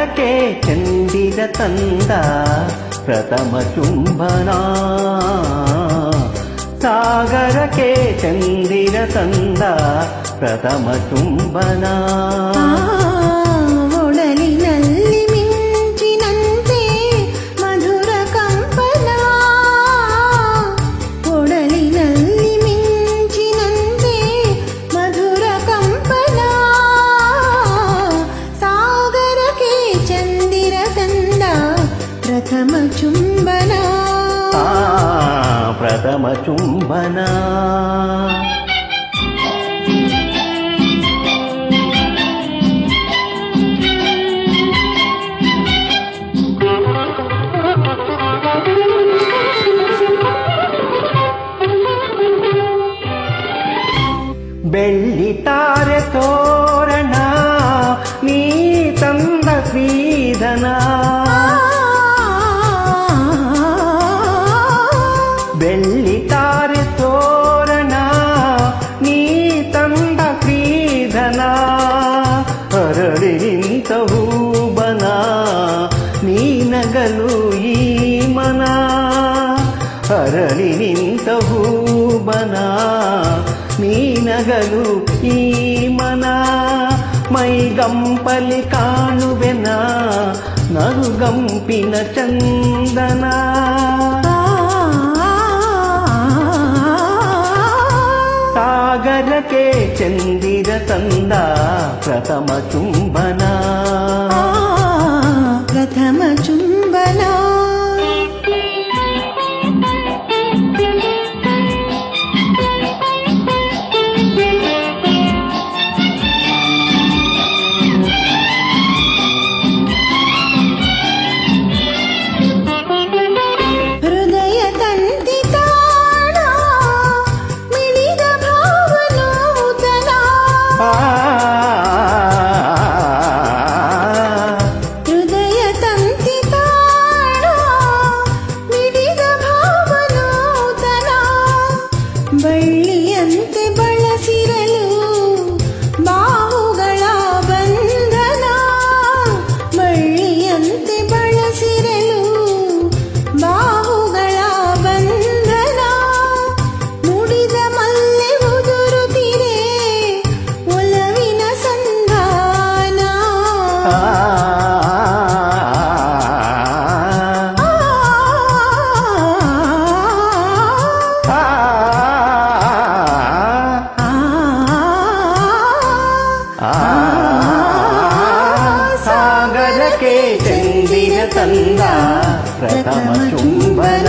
ಸಾಗರಕ್ಕೆ ಚಂದಿರ ತಂದ ಪ್ರಥಮ ಚುಂಬನ ಸಾಗರಕ್ಕೆ ಚಂದಿರ ತಂದ ಪ್ರಥಮ ಚುಂಬನ ಒಡಲಿನಲ್ಲಿ ಮಿಂಚಿನಂತೆ ಮಧುರ ಕಂಪನ ಒಡಲಿನಲ್ಲಿ ಮಿಂಚಿನಂತೆ ಮಧುರ ಕಂಪನ ಸಾಗರಕ್ಕೆ ಚಂದಿರ ತಂದ ಪ್ರಥಮ ಚುಂಬನ ಪ್ರಥಮ ಚುಂಬನ ಬೆಳ್ಳಿ ತಾರೆ ತೋರಣ ನೀ ತಂದ ಶ್ರೀಧನ ಬೆಳ್ಳಿ ತಾರೆ ತೋರಣ ನೀ ತಂದ ಶ್ರೀಧನ ಅರಳಿ ನಿಂತ ಹೂಬನ ನೀ ನಗಲು ಈ ಮನ ಅರಳಿ ನಿಂತ ಹೂಬನ ನೀ ನಗಲು ಈ ಮನ ಮೈಗಂಪಲಿ ಕಾಣುವೆನ ನರುಗಂಪಿನ ಚಂದನ ಸಾಗರಕ್ಕೆ ಚಂದಿರ ತಂದ ಪ್ರಥಮ ಚುಂಬನ ಪ್ರಥಮ ಚುಂಬನ ಬಳ್ಳಿಯಂತೆ ಬಳಸಿರಲು ಬಾಹುಗಳ ಬಂಧನ ಬಳ್ಳಿಯಂತೆ ಬಳಸಿರಲು ಬಾಹುಗಳ ಬಂಧನ ಮುಡಿದ ಮಲ್ಲೆ ಉದುರುತ್ತಿರೆ ಒಲವಿನ ಸಂಧಾನ ಸಾಗರಕ್ಕೆ ಚಂದಿರ ತಂದ ಪ್ರಥಮ ಚುಂಬನ